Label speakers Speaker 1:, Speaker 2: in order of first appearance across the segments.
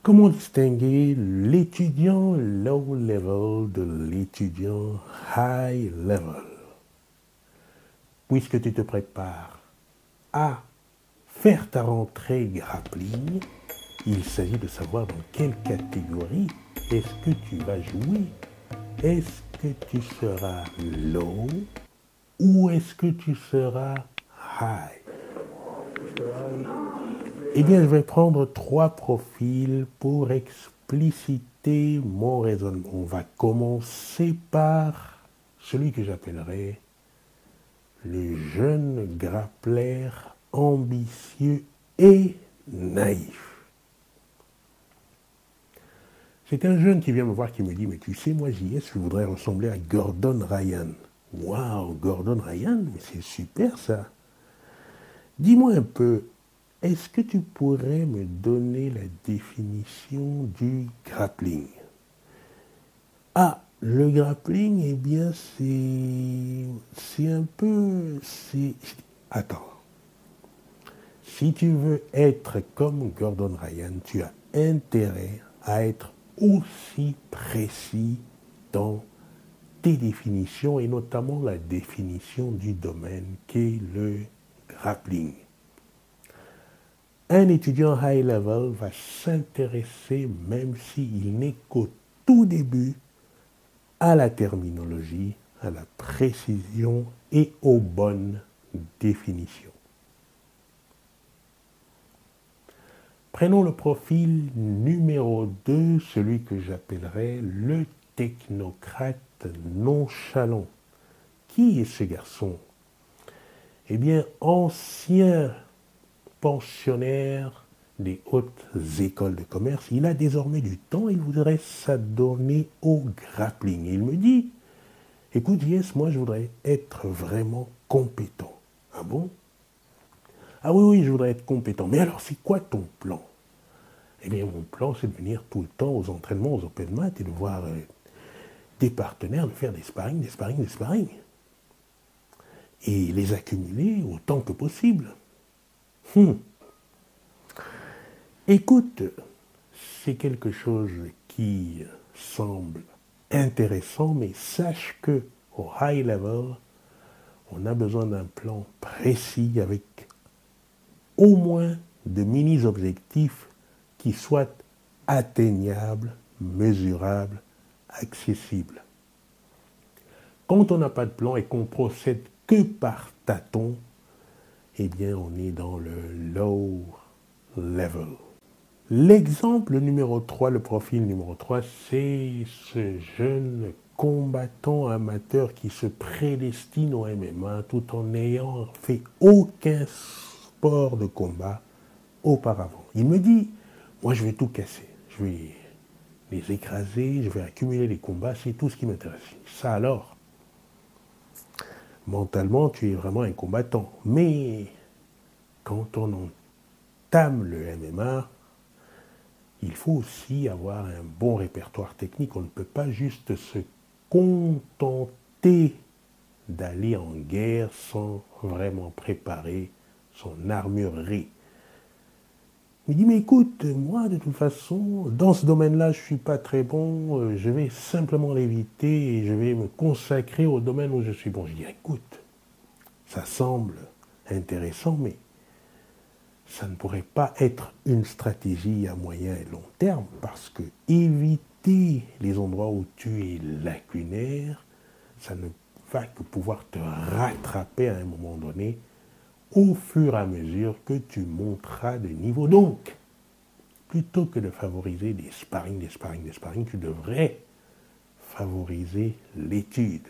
Speaker 1: Comment distinguer l'étudiant low level de l'étudiant high level? Puisque tu te prépares à faire ta rentrée grappling, il s'agit de savoir dans quelle catégorie est-ce que tu vas jouer. Est-ce que tu seras low ou est-ce que tu seras high? Eh bien, je vais prendre 3 profils pour expliciter mon raisonnement. On va commencer par celui que j'appellerai le jeune grappleur ambitieux et naïf. C'est un jeune qui vient me voir qui me dit « Mais tu sais, moi, JS, je voudrais ressembler à Gordon Ryan. » Waouh, Gordon Ryan, mais c'est super ça. Dis-moi un peu, est-ce que tu pourrais me donner la définition du grappling? Ah, le grappling, eh bien, c'est un peu... Attends. Si tu veux être comme Gordon Ryan, tu as intérêt à être aussi précis dans tes définitions et notamment la définition du domaine qu'est le grappling. Un étudiant high level va s'intéresser, même s'il n'est qu'au tout début, à la terminologie, à la précision et aux bonnes définitions. Prenons le profil numéro 2, celui que j'appellerais le technocrate nonchalant. Qui est ce garçon? Eh bien, ancien pensionnaire des hautes écoles de commerce, il a désormais du temps, il voudrait s'adonner au grappling. Il me dit, écoute, yes, moi je voudrais être vraiment compétent. Ah bon? Ah oui, je voudrais être compétent. Mais alors, c'est quoi ton plan? Eh bien, mon plan, c'est de venir tout le temps aux entraînements, aux open mat et de voir des partenaires, de faire des sparring. Et les accumuler autant que possible. Écoute, c'est quelque chose qui semble intéressant, mais sache que au high level, on a besoin d'un plan précis avec au moins de mini-objectifs qui soient atteignables, mesurables, accessibles. Quand on n'a pas de plan et qu'on procède que par tâtons, eh bien on est dans le low level. L'exemple numéro 3, le profil numéro 3, c'est ce jeune combattant amateur qui se prédestine au MMA tout en n'ayant fait aucun sport de combat auparavant. Il me dit, moi je vais tout casser, je vais les écraser, je vais accumuler les combats, c'est tout ce qui m'intéresse. Ça alors, mentalement tu es vraiment un combattant. Mais quand on entame le MMA, il faut aussi avoir un bon répertoire technique. On ne peut pas juste se contenter d'aller en guerre sans vraiment préparer son armurerie. Il dit, mais écoute, moi, de toute façon, dans ce domaine-là, je ne suis pas très bon, je vais simplement l'éviter et je vais me consacrer au domaine où je suis bon. Je dis, écoute, ça semble intéressant, mais ça ne pourrait pas être une stratégie à moyen et long terme parce que éviter les endroits où tu es lacunaire, ça ne va que pouvoir te rattraper à un moment donné au fur et à mesure que tu monteras de niveau. Donc, plutôt que de favoriser des sparring, tu devrais favoriser l'étude.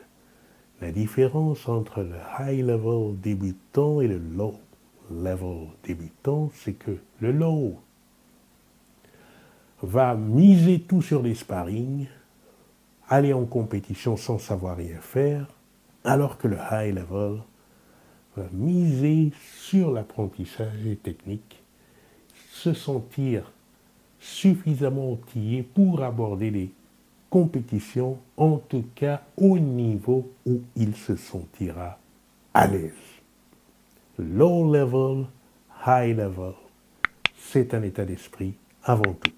Speaker 1: La différence entre le high level débutant et le low level débutant, c'est que le low va miser tout sur les sparring, aller en compétition sans savoir rien faire, alors que le high level va miser sur l'apprentissage et technique, se sentir suffisamment outillé pour aborder les compétitions, en tout cas au niveau où il se sentira à l'aise. Low level, high level, c'est un état d'esprit avant tout.